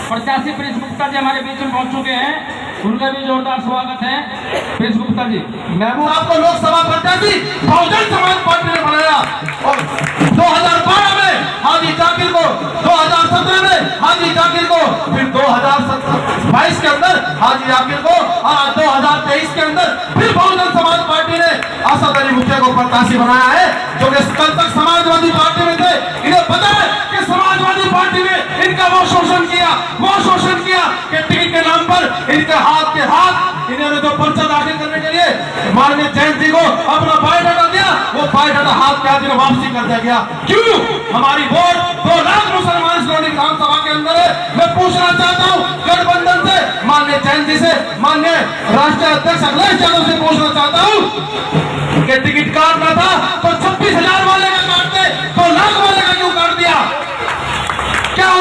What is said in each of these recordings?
प्रत्याशी प्रिंस गुप्ता जी हमारे बीच में पहुंच चुके हैं, उनका भी जोरदार स्वागत है। प्रिंस गुप्ता जी, महबूब आपको लोकसभा प्रत्याशी बहुजन समाज पार्टी ने बनाया और 2012 में हाजी जाकिर को, 2017 में हाजी जाकिर को, फिर 2022 के अंदर हाजी जाकिर को और 2023 के अंदर फिर बहुजन समाज पार्टी ने असद अली मुखिया को प्रत्याशी बनाया है, जो कि कल तक समाजवादी पार्टी में थे। इन्हें पता है कि समाजवादी पार्टी में इनका वो शोषण किया कि टिकट के नाम पर इनके हाथ इन्होंने जो पर्चा दाखिल करने के लिए माननीय जैन जी को अपना बायोडाटा दिया, वो बायोडाटा हाथ के हाथ वापसी कर दिया गया। क्यों? हमारी वोट 2 लाख मुसलमान श्रोणी विधानसभा के अंदर है। मैं पूछना चाहता हूँ गठबंधन से, माननीय जैन जी से, माननीय राष्ट्रीय अध्यक्ष अखिलेश यादव से पूछना चाहता हूँ कि टिकट काटना था तो 26,000 वाले का काटते, 2 लाख वाले का क्यों काट दिया? क्या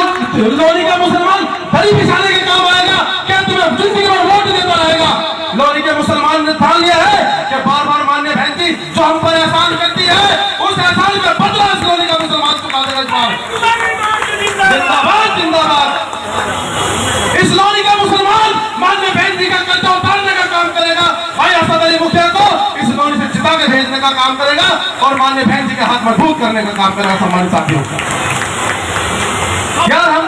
लोनी का मुसलमान भरी बिछाने के काम आएगा? क्या तुम्हें जिंदगी में वोट देता रहेगा? लोनी के मुसलमान ने ठान लिया है कि बार बार मान्य बहन जी जो हम पर एहसान करती है, उस एहसान का बदला इस लोनी का मुसलमान चुका देगा। जिंदाबाद जिंदाबाद। इस लोनी का मुसलमान मान्य बहन जी का कर्जा उतारने का काम करेगा, भाई असद अली मुखिया को इस लोनी से जिता के भेजने का काम करेगा और मान्य बहन जी के हाथ मजबूत करने का काम करेगा। सम्मानित साथियों, यार हम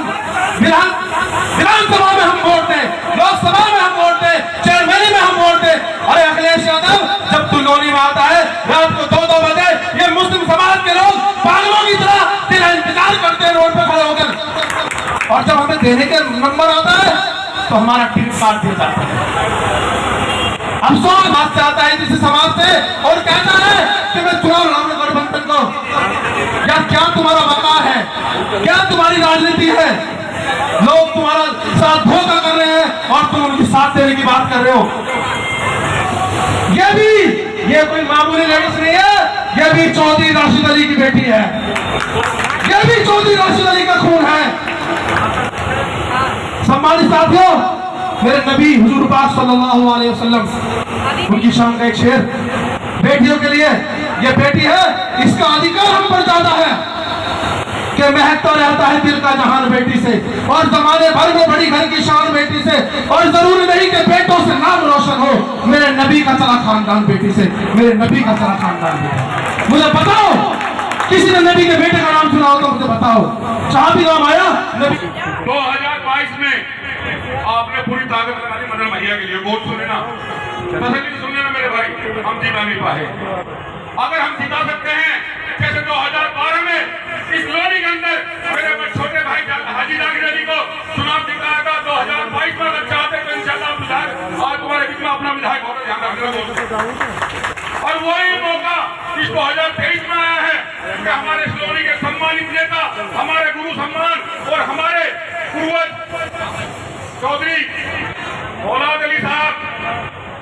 विधानसभा में हम वोट दें, लोकसभा में हम वोट दें, चेयरमैनी में हम वोट दें। अरे अखिलेश यादव, जब तू लोनी में आता है रात को 2-2 बजे, ये मुस्लिम समाज के लोग पागलों की तरह तेरा इंतजार करते हैं रोड पे खड़े होकर, और जब हमें देने के नंबर आता है तो हमारा टिकट काट दिया जाता है। अफसोस बात से आता है किसी समाज से और कहता है कि मैं चुनाव लड़ूंगा गठबंधन को। यार क्या तुम्हारा वकार है? क्या तुम्हारी राजनीति है? लोग तुम्हारा साथ धोखा कर रहे हैं और तुम उनके साथ देने की बात कर रहे हो। ये कोई मामूली लेडीज नहीं है, ये भी चौधरी राशिद अली की बेटी है, ये भी चौधरी राशिद अली का खून है। सम्मानित साथियों, मेरे नबी हुजूर पाक सल्लल्लाहु अलैहि वसल्लम उनकी शान का एक शेर, बेटियों के लिए, ये बेटी है, इसका अधिकार हम पर ज्यादा है कि महकता रहता है दिल का जहान बेटी से, और जमाने भर में बड़ी घर की शान बेटी से, और जरूरी नहीं कि बेटों से नाम रोशन हो, मेरे नबी का चला खानदान बेटी से, मेरे नबी का चला खानदान बेटी। मुझे बताओ, किसी ने नबी के बेटे का नाम सुना हो तो मुझे बताओ। साहबी नाम आया नबी। 2022 में आपने पूरी ताकत लगा दी मदन भैया के लिए। वोट सुने ना, तसल्ली सुने ना मेरे भाई, हम जीता नहीं पाए। अगर हम जिता सकते हैं जैसे 2012 में इस लोनी के अंदर मेरे छोटे भाई हाजी जाकिर अली को चुनाव जिताया था, 2022 में अगर चाहते तो इंशाल्लाह विधायक आज तुम्हारे बीच में अपना विधायक होगा, ध्यान रखना। और वही मौका इस 2023 में आया है कि हमारे लोनी के सम्मानित नेता, हमारे गुरु सम्मान और हमारे पूर्वज चौधरी औलाद अली साहब,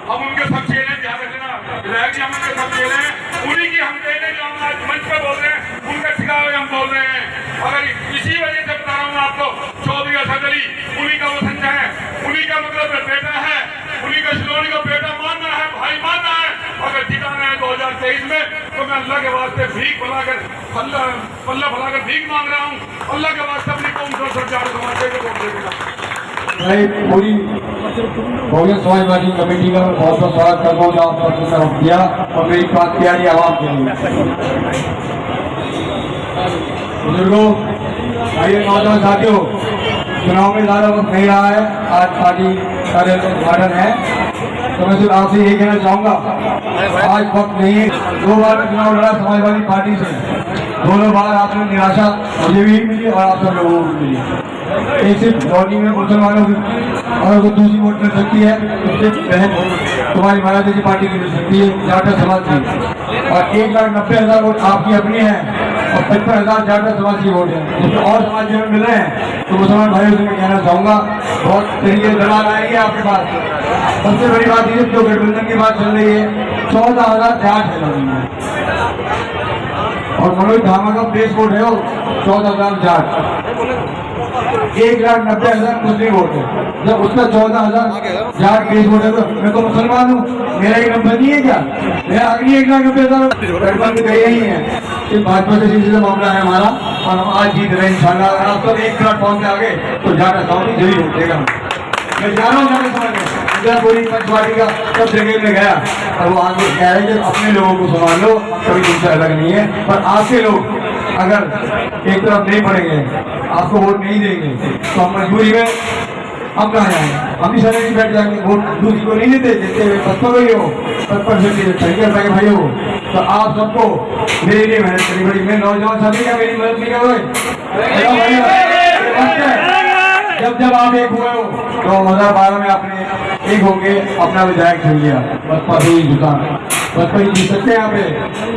हम उनके सब चेहरे ध्यान रखना, विधायक जी हम उनके सब चेहरे हैं, उन्हीं की हम चेहरे जो हम आज मंच पर बोल रहे हैं, उनके सिखावे हम बोल रहे हैं। अगर इसी वजह से बता रहा हूँ आपको, चौधरी असद अली उन्हीं का वो संजय है, उन्हीं का मतलब बेटा है, उन्हीं का शिलोनी का बेटा मानना है, भाई मानना है। अगर जिताना है 2023 में तो मैं अल्लाह के वास्ते भीख बनाकर पल्ला फैलाकर भीख मांग रहा हूँ, अल्लाह के वास्ते अपनी कौम को सरकार समाज के वोट देगा। मैं पूरी बहुजन समाजवादी कमेटी का बहुत बहुत स्वागत करता हूँ, आपका किया और मेरी बात प्यारी आवाम के लिए। बुजुर्गों, भाइयों, नौजवान साथियों, चुनाव में ज़्यादा वक्त नहीं रहा है, आज पार्टी का उद्घाटन है, तो मैं सिर्फ आपसे यही कहना चाहूँगा, आज वक्त नहीं है। 2 बार में चुनाव लड़ा समाजवादी पार्टी से, दोनों बार आपने निराशा मुझे भी मिली और आप सब लोगों को मिली। एक सिर्फ लोनी में मुसलमानों की और वो दूसरी वोट मिल सकती है, उससे बहन तुम्हारी महाराज जी पार्टी की मिल सकती है, जाटा समाज की, और 1,90,000 वोट आपकी अपनी है और 55,000 जाटा समाज की वोट है। जिसमें और समाज में मिल रहे हैं तो मुसलमान भाइयों से मैं कहना चाहूँगा, बहुत तरीके दलाल आएंगे आपके पास। सबसे बड़ी बात ये जो गठबंधन की बात भाजपा चल रही है 14,000 जाट है लगी है। और मनोज धामा का प्लेस वोट है वो 14,000 जाट, 1,90,000 मुस्लिम वोट है। जब उसका 14,000 जाट प्लेस वोट है तो मैं तो मुसलमान हूँ, मेरा एक नंबर नहीं है क्या? मेरा अगली 1,90,000 गठबंधन गए ही है कि भाजपा से सीधे मामला है हमारा और हम आज जीत रहे हैं इंशाल्लाह। अगर आप सब एक प्लेटफॉर्म पे आ गए तो जाट अकाउंट जरूर उठेगा। मैं जा रहा हूँ जाने समझ में पूरी पंचवाड़ी का सब जगह में गया और वो आगे कह रहे कि अपने लोगों को संभाल लो, कभी तुमसे अलग नहीं है। पर आपके लोग अगर एक तरफ नहीं पड़ेंगे, आपको वोट नहीं देंगे तो हम मजबूरी में हम कहाँ जाएंगे? हम भी सड़क बैठ जाएंगे, वोट दूसरी को नहीं देते जितने हुए 55 हो 55 भाई हो। तो आप सबको मेरे लिए मेहनत करी बड़ी, मैं नौजवान सभी का मेरी मदद नहीं करोगे। जब आप एक हुए हो 2012 में आपने एक होके अपना विधायक चुन लिया, बसपा से ही जुटा, बसपा ही जीत सकते हैं। यहाँ पे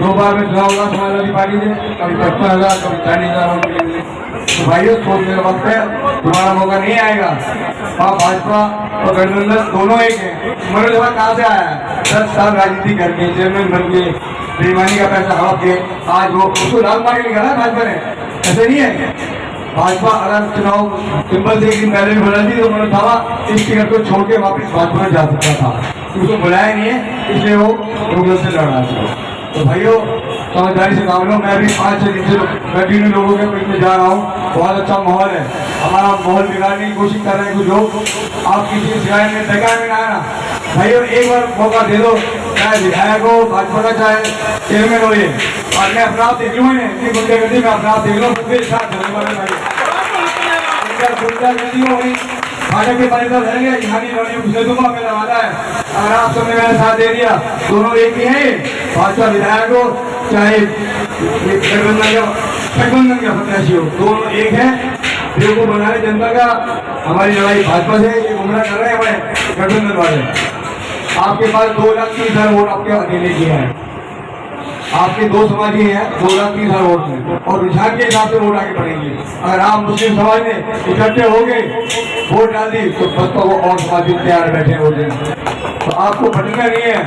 2 बार में चुनाव हुआ समाजवादी पार्टी से, कभी 55,000 कभी 40,000 वोट मिलेंगे। तो भाइयों सोचने का वक्त है, तुम्हारा मौका नहीं आएगा। आप भाजपा और गठबंधन दोनों एक है। मनोज धामा कहाँ से आया है? 10 साल राजनीति करके चेयरमैन बन के बेईमानी का पैसा हड़प के आज वो उसको लाल मार के निकाला भाजपा ने, ऐसे नहीं है। भाजपा अगर चुनाव सिंबल से एक दिन पहले भी बुला दी तो मनोज धामा इस टिकट को छोड़ के वापस भाजपा में जा सकता था, उसको बुलाया नहीं है, इसलिए वो लोगों से लड़ रहा था। तो भाइयों समझदारी से काम लो। मैं भी 5-6 दिन से कंटिन्यू लोगों के बीच में जा रहा हूँ, बहुत अच्छा माहौल है, हमारा माहौल बिगाड़ने की कोशिश कर रहे हैं कुछ लोग। आप किसी शिकायत में बेकार में ना आना भाइयों, एक बार मौका दे दो, चाहे विधायक हो भाजपा का चाहे चेयरमैन हो। ये और मैं अपना आप देख लूँ, इतनी गुंडागर्दी में अपना आप देख लो, फिर साथ चलने वाले गुंडागर्दी हो गई भाजपा के परिसर रहेंगे, यहाँ नहीं दूंगा मेरा वादा है। अगर आप सबने मेरा साथ दे दिया, दोनों एक ही है, भाजपा विधायक हो चाहे गठबंधन का प्रत्याशी हो, दोनों एक है। देश को बनाने जनता का हमारी लड़ाई भाजपा से, ये गुमराह कर रहे हैं हमारे गठबंधन वाले। आपके पास 2,30,000 वोट आपके अकेले किए हैं, आपके 2 समाज ही हैं, 2,30,000 वोट में, और रुझान के हिसाब से वोट आगे बढ़ेंगे। अगर आप मुस्लिम समाज में इकट्ठे हो गए वोट डाल दी तो बस तो वो और समाज भी तैयार बैठे हो गए। तो आपको भटकना नहीं है,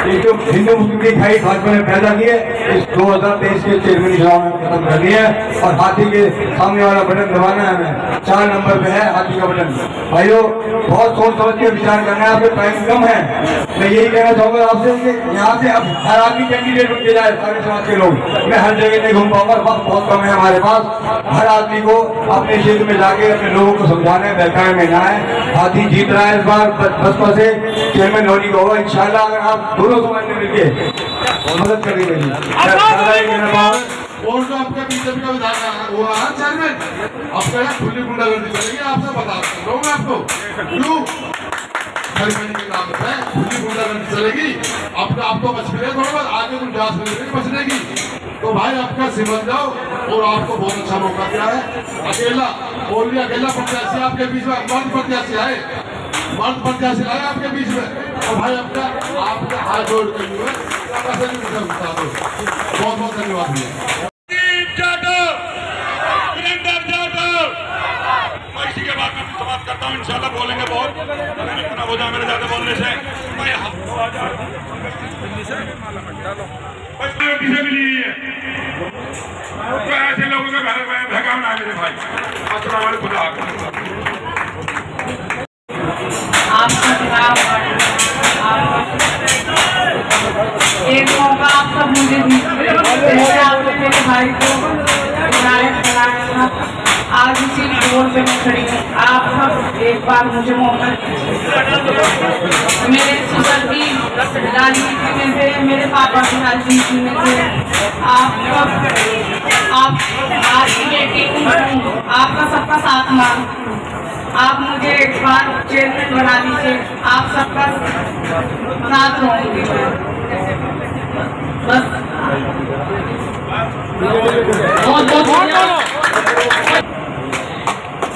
ये जो हिंदू मुस्लिम की खाई भाजपा ने पैदा की है, इस 2023 के चेयरमैन चुनाव में खत्म करनी है। और हाथी के सामने वाला बटन दबाना है, हमें 4 नंबर पे है हाथी का बटन। भाइयों बहुत सोच समझ के विचार करना है, आपके टाइम कम है। मैं यही कहना चाहूंगा आपसे कि यहाँ से अब हर आदमी कैंडिडेट बन के जाए, सारे समाज के लोग। मैं हर जगह नहीं घूम पाऊंगा, वक्त बहुत कम है हमारे पास। हर आदमी को अपने क्षेत्र में जाके अपने लोगों को समझाना है, बहकाने में ना है। हाथी जीत रहा है इस बार बसपा से, चेयरमैन होने का होगा इंशाल्लाह। अगर आप दोनों समाज में मिलके मदद करेंगे और जो आपका बीजेपी का विधायक है वो है चेयरमैन, आपका यहाँ खुली गुंडागर्दी चलेगी, आपसे बता सकता हूँ मैं आपको क्यों चेयरमैन के नाम पे खुली गुंडागर्दी चलेगी। आपको बच मिले थोड़ा बहुत, आगे तुम जांच मिलेगी बचने की। तो भाई आपका समझ जाओ, और आपको बहुत अच्छा मौका दिया है। अकेला बोल दिया, अकेला प्रत्याशी आपके बीच में, मर्द प्रत्याशी आए, मर्द प्रत्याशी आए आपके बीच में। और भाई आपका हाथ जोड़ कर बहुत बहुत धन्यवाद भैया। इसी के बाद मैं समाप्त करता हूँ, इंशाल्लाह बोलेंगे बहुत, अगर इतना हो जाए मेरे ज्यादा बोलने से। किसे मिली है तो ऐसे लोगों के घर में भगाना है मेरे भाई। अस्सलाम वालेकुम, खुदा एक मौका आप सब मुझे दीजिए, आपने मेरे भाई को आज इसी रोड पे मैं खड़ी हूँ। आप सब एक बार मुझे मौका दीजिए। मेरे ससुर की राजनीति में थे, मेरे पापा की राजनीति में थे। आप आपकी बेटी हूँ, आपका सबका साथ मांग। आप मुझे एक बार चेयरमैन बना दीजिए, आप सबका साथ रहूंगी बस।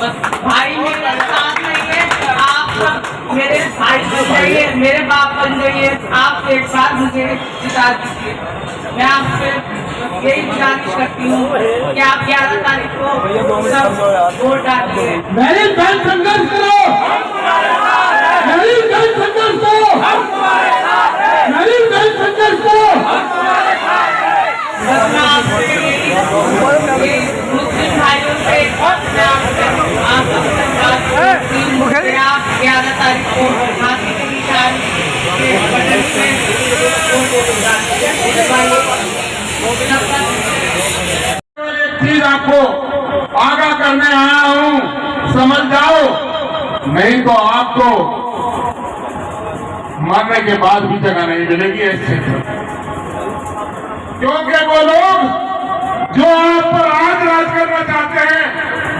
बस भाई मेरा साथ नहीं है, आप सब मेरे भाई बन जाइए, मेरे बाप बन जाइए। आप एक बार मुझे जिता दीजिए। मैं आपसे यही गुजारिश करती हूँ कि आप 11 तारीख को सब वोट डालिए। संघर्ष करो, संघर्ष करो, नहीं तो आपको मरने के बाद भी जगह नहीं मिलेगी इस क्षेत्र में, क्योंकि वो लोग जो आप पर आज राज करना चाहते हैं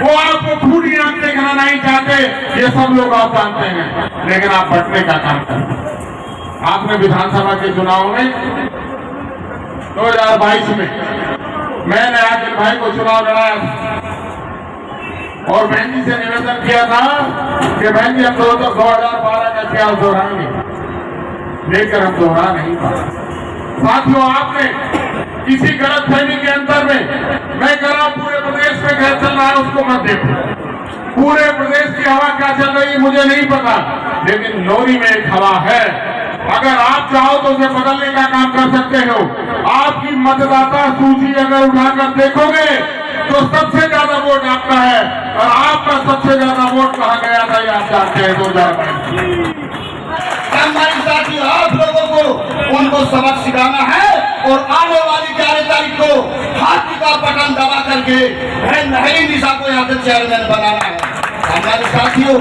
वो आपको खूनी आंख देखना नहीं चाहते, ये सब लोग आप जानते हैं, लेकिन आप बंटने का काम करते हैं। आपने विधानसभा के चुनाव में 2022 में मैंने आकिल भाई को चुनाव लड़ाया था और बहन जी से निवेदन किया था कि बहन जी हम 2012 का इतिहास दोहराएंगे, लेकर हम दोहरा नहीं पाए। साथियों, आपने किसी गलत फहमी के अंदर में मैं कह रहा हूं पूरे प्रदेश में क्या चल रहा है उसको मत देखो, पूरे प्रदेश की हवा क्या चल रही है मुझे नहीं पता, लेकिन लोनी में एक हवा है। अगर आप चाहो तो उसे बदलने का काम कर सकते हो। आपकी मतदाता सूची अगर उठाकर देखोगे तो सबसे ज्यादा वोट आपका है, और आपका सबसे ज्यादा वोट कहाँ गया था ये आप जानते हैं। 2022 हमारे साथी आप लोगों को उनको सबक सिखाना है और आने वाली 11 तारीख को हाथी का बटन दबा करके नहरी निशा को यहाँ से चेयरमैन बनाना है। हमारे साथियों,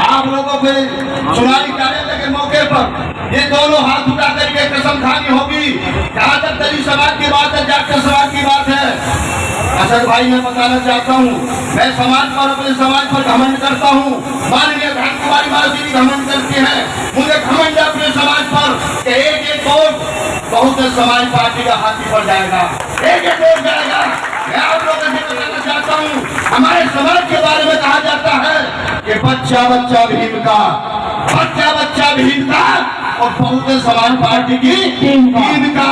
आप लोगों के चुनावी कार्यालय के मौके पर ये दोनों हाथ उठा करके कसम खानी होगी। जहाँ तक दलित समाज की बात है, जाट समाज की बात है, असद भाई मैं बताना चाहता हूँ, मैं समाज पर, अपने समाज पर घमंड करता हूँ। माननीय बहन कुमारी मालती भी घमंड करती है, मुझे घमंड है अपने समाज पर कि एक वोट बहुजन समाज पार्टी का हाथी पर जाएगा, एक वोट जाएगा। मैं आप लोगों से बताना चाहता हूँ, हमारे समाज के बारे में कहा जाता है कि बच्चा बच्चा भीम का, बच्चा बच्चा भीम का, और बहुजन समाज पार्टी की टीम का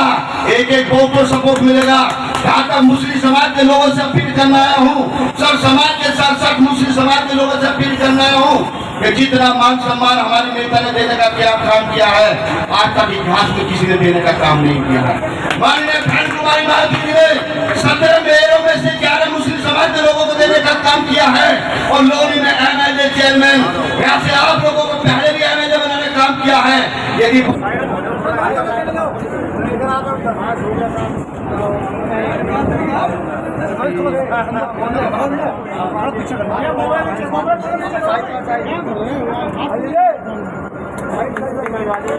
एक वोट को सपोर्ट मिलेगा। जहाँ तक मुस्लिम समाज के लोगों से अपील करना आया हूँ, सब समाज के साथ साथ मुस्लिम समाज के लोगों से अपील करना आया हूँ कि जितना मान सम्मान हमारे नेता ने देने का क्या काम किया है, आज तक इतिहास में किसी ने देने का काम नहीं किया है। माननीय बहन कुमारी मालती जी ने 17 मेयरों में से 11 मुस्लिम समाज के लोगों को देने का काम किया है, और लोनी में MLA चेयरमैन, यहाँ से आप लोगों को पहले भी MLA बनाने का काम किया है। यदि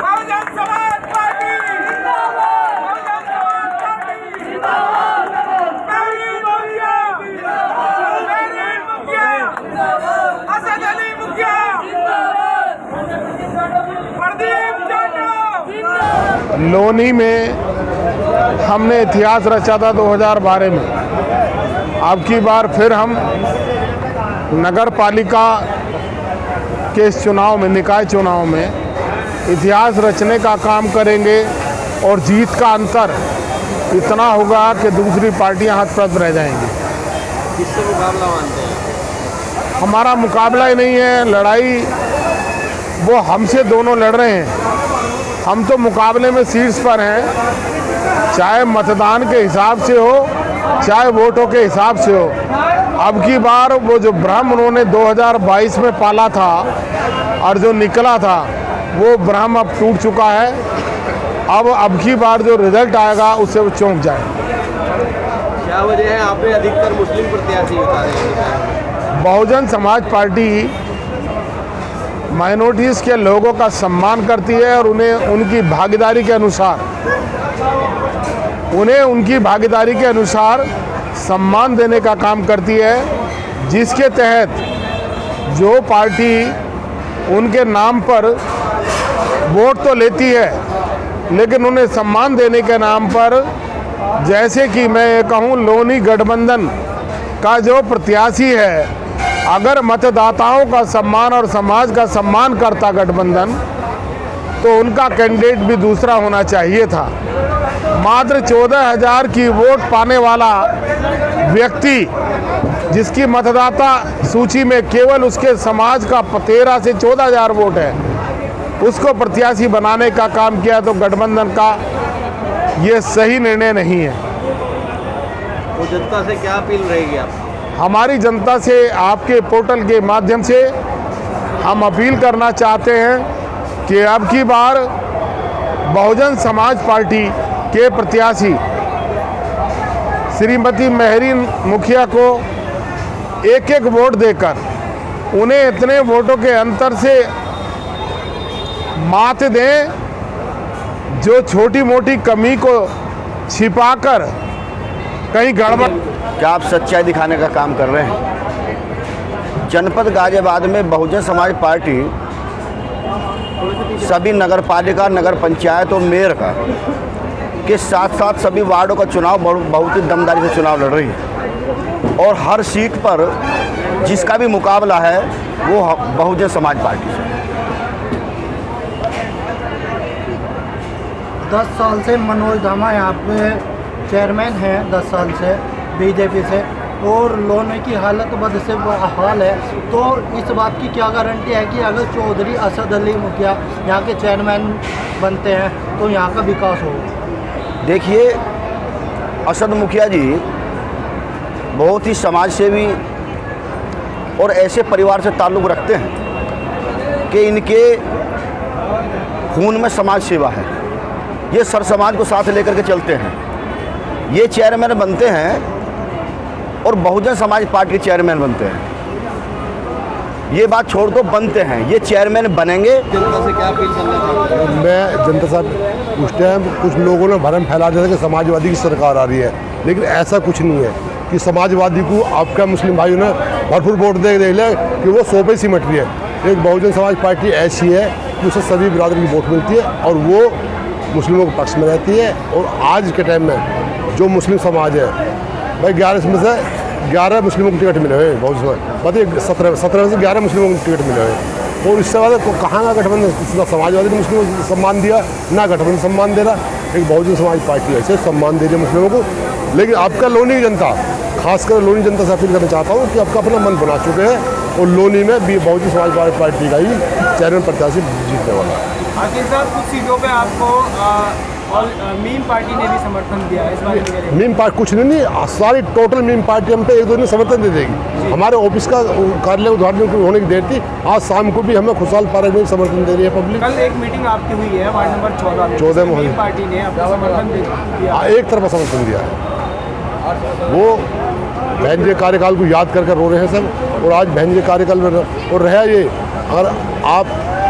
बहुजन समाज पार्टी जिंदाबाद, बहुजन समाज पार्टी जिंदाबाद, मेरी मुखिया जिंदाबाद, मेरी मुखिया जिंदाबाद, असद अली मुखिया जिंदाबाद, प्रदीप जाटव जिंदाबाद। लोनी में हमने इतिहास रचा था 2012 में। अब की बार फिर हम नगर पालिका के इस चुनाव में, निकाय चुनाव में इतिहास रचने का काम करेंगे, और जीत का अंतर इतना होगा कि दूसरी पार्टियां हतप्रभ रह जाएंगी। किससे मुकाबला मानते हैं? हमारा मुकाबला ही नहीं है, लड़ाई वो हमसे दोनों लड़ रहे हैं। हम तो मुकाबले में शीर्ष पर हैं, चाहे मतदान के हिसाब से हो, चाहे वोटों के हिसाब से हो। अब की बार वो जो भ्रम उन्होंने 2022 में पाला था और जो निकला था, वो भ्रम अब टूट चुका है। अब की बार जो रिजल्ट आएगा उससे वो चौंक जाए। क्या वजह है आपने अधिकतर मुस्लिम प्रत्याशी उतारे हैं? बहुजन समाज पार्टी माइनॉरिटीज़ के लोगों का सम्मान करती है और उन्हें उनकी भागीदारी के अनुसार सम्मान देने का काम करती है, जिसके तहत जो पार्टी उनके नाम पर वोट तो लेती है, लेकिन उन्हें सम्मान देने के नाम पर, जैसे कि मैं ये कहूँ, लोनी गठबंधन का जो प्रत्याशी है, अगर मतदाताओं का सम्मान और समाज का सम्मान करता गठबंधन, तो उनका कैंडिडेट भी दूसरा होना चाहिए था। मात्र 14,000 की वोट पाने वाला व्यक्ति, जिसकी मतदाता सूची में केवल उसके समाज का 13 से 14,000 वोट है, उसको प्रत्याशी बनाने का काम किया, तो गठबंधन का ये सही निर्णय नहीं है। तो जनता से क्या अपील रहेगी आप? हमारी जनता से आपके पोर्टल के माध्यम से हम अपील करना चाहते हैं कि अब की बार बहुजन समाज पार्टी के प्रत्याशी श्रीमती मेहरीन मुखिया को एक वोट देकर उन्हें इतने वोटों के अंतर से मात दें जो छोटी मोटी कमी को छिपाकर कहीं गड़बड़। क्या आप सच्चाई दिखाने का काम कर रहे हैं? जनपद गाजियाबाद में बहुजन समाज पार्टी सभी नगर पालिका, नगर पंचायत और मेयर का के साथ साथ सभी वार्डों का चुनाव बहुत ही दमदारी से चुनाव लड़ रही है और हर सीट पर जिसका भी मुकाबला है वो बहुजन समाज पार्टी से। 10 साल से मनोज धामा यहाँ पे चेयरमैन हैं, 10 साल से बीजेपी से, और लोने की हालत बद से हाल है। तो इस बात की क्या गारंटी है कि अगर चौधरी असद अली मुखिया यहाँ के चेयरमैन बनते हैं तो यहाँ का विकास होगा? देखिए, असद मुखिया जी बहुत ही समाज सेवी और ऐसे परिवार से ताल्लुक़ रखते हैं कि इनके खून में समाज सेवा है। ये सर समाज को साथ लेकर के चलते हैं। ये चेयरमैन बनते हैं और बहुजन समाज पार्टी के चेयरमैन बनते हैं। ये बात छोड़ दो, बनते हैं, ये चेयरमैन बनेंगे। जनता से क्या अपील करना चाहते हैं? मैं जनता साहब, उस टाइम कुछ लोगों ने भरम फैला दिया था कि समाजवादी की सरकार आ रही है, लेकिन ऐसा कुछ नहीं है कि समाजवादी को आपका मुस्लिम भाइयों ने भरपूर वोट दे लिया कि वो 100 पे सिमट रही है। एक बहुजन समाज पार्टी ऐसी है कि उसे सभी बिरादरी की वोट मिलती है और वो मुस्लिमों के पक्ष में रहती है। और आज के टाइम में जो मुस्लिम समाज है भाई, 11 में से 11 मुस्लिमों को टिकट मिले हुए हैं बहुजन समाज, बताइए 17 में से 11 मुस्लिमों को टिकट मिले हुए हैं। और इससे बाद कहाँ का गठबंधन, ना समाजवादी ने मुस्लिमों को सम्मान दिया, ना गठबंधन सम्मान दे रहा। एक बहुजन समाज पार्टी ऐसे सम्मान दे रही है मुस्लिमों को। लेकिन आपका लोनी जनता, खासकर लोनी जनता से अपील करना चाहता हूँ कि आपका अपना मन बना चुके हैं और लोनी में भी बहुजन समाज पार्टी का ही चेयरमैन प्रत्याशी जीतने वाला है। आखिर साहब, कुछ सीटों पे आपको और मीम पार्टी ने भी समर्थन दिया है, इस बारे में? मीम पार्टी कुछ नहीं, सारी टोटल मीम पार्टी हम पे एक दो दिन समर्थन दे देगी। हमारे ऑफिस का कार्यालय उद्घाटन होने की देर थी, आज शाम को भी हमें खुशहाल पार्क में समर्थन दे रही है पब्लिक। कल एक मीटिंग आपकी हुई है वार्ड नंबर 14 में, मीम पार्टी ने अपना समर्थन दिया, एक तरफा समर्थन दिया है। वो बहन जी कार्यकाल को याद कर रो रहे हैं सब, और आज बहन जी कार्यकाल में और रहा ये। अगर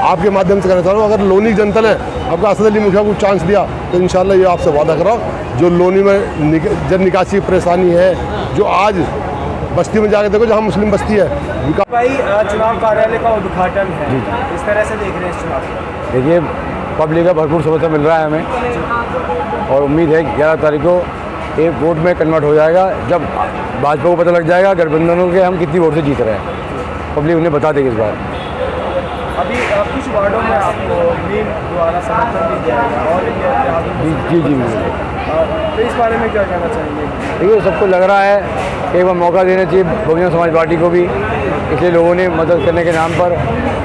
आपके माध्यम से कहना चाह रहा हूँ, अगर लोनी जनता ने आपका असद अली मुखिया को चांस दिया तो इंशाल्लाह ये आपसे वादा कराओ, जो लोनी में जन निकासी की परेशानी है, जो आज बस्ती में जाकर देखो जहाँ मुस्लिम बस्ती है। भाई, चुनाव कार्यालय का उद्घाटन है, इस तरह से देख रहे हैं इस चुनाव को? देखिए, पब्लिक का भरपूर समर्थन मिल रहा है हमें और उम्मीद है 11 तारीख को एक वोट में कन्वर्ट हो जाएगा। जब भाजपा को पता लग जाएगा गठबंधनों के हम कितनी वोट से जीत रहे हैं, पब्लिक उन्हें बता देगी इस बार। अभी कुछ वार्डों में आपको मीम द्वारा समर्थन भी दिया गया और जी तो इस बारे में क्या कहना चाहेंगे? देखिए, सबको लग रहा है कि एक बार मौका देना चाहिए बहुजन समाज पार्टी को भी, इसलिए लोगों ने मदद करने के नाम पर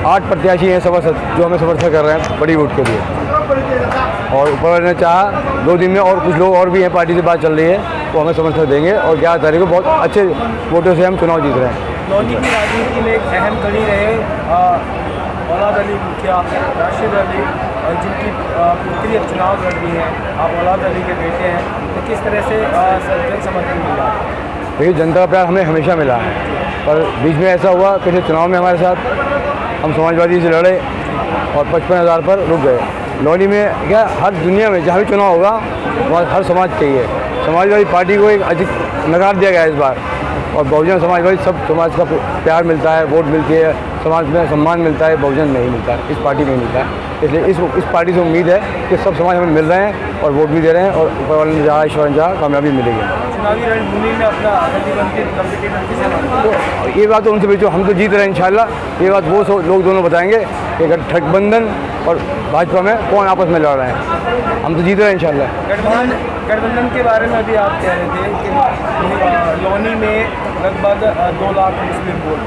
8 प्रत्याशी हैं सभासद जो हमें समर्थन कर रहे हैं बड़ी वोट के लिए। और ऊपर वाले ने चाहा 2 दिन में और कुछ लोग और भी हैं, पार्टी से बात चल रही है, वो हमें समर्थन देंगे और 11 तारीख को बहुत अच्छे वोटों से हम चुनाव जीत रहे हैं। लोनी की राजनीति में एक अहम कड़ी रहे औलाद अली मुखिया, राशिद अली, जिनकी पुत्री अब चुनाव लड़ रही हैं, आप औलाद अली के बेटे हैं, तो किस तरह से जन समर्थन मिला? देखिए, जनता का प्यार हमें हमेशा मिला है, पर बीच में ऐसा हुआ कि चुनाव में हमारे साथ हम समाजवादी से लड़े और 55,000 पर रुक गए। लोनी में क्या, हर दुनिया में जहाँ भी चुनाव होगा वहाँ हर समाज चाहिए। समाजवादी पार्टी को एक अधिक नकार दिया गया है इस बार, और बहुजन समाजवादी सब समाज का प्यार मिलता है, वोट मिलती है, समाज में सम्मान मिलता है, बहुजन नहीं मिलता है, इस पार्टी में मिलता है। इसलिए इस पार्टी से उम्मीद है कि सब समाज हमें मिल रहे हैं और वोट भी दे रहे हैं और ऊपर वाले ने जहाँ ईश्वर ने जहाँ कामयाबी मिलेगी। चुनावी रणभूमि में अपना तो ये बात तो उनसे पूछो, हम तो जीत रहे हैं इंशाल्लाह। ये बात वो लोग दोनों बताएंगे कि गठबंधन और भाजपा में कौन आपस में लड़ रहे हैं, हम तो जीत रहे हैं इंशाल्लाह। गठबंधन के बारे में अभी आप कह रहे थे कि लोनी में लगभग 2 लाख मुस्लिम वोट,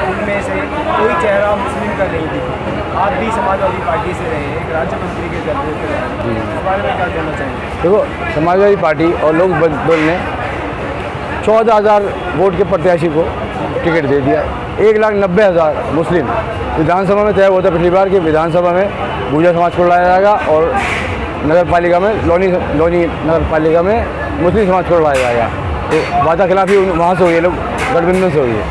उनमें से कोई चेहरा मुस्लिम का नहीं दिखा। आप भी समाजवादी पार्टी से रहे, एक राज्य मंत्री के दर्जे पर रहे, इस बारे में क्या कहना चाहेंगे? देखो, समाजवादी पार्टी और लोक दल ने 14,000 वोट के प्रत्याशी को टिकट दे दिया। 1,90,000 मुस्लिम विधानसभा में तय हुआ था पिछली बार कि विधानसभा में भूजा समाज को लाया जाएगा और नगर पालिका में लोनी नगर पालिका में मुस्लिम समाज को लाया जाएगा। तो वादा खिलाफी वहाँ से हुई है, लोग गठबंधन से हुई है।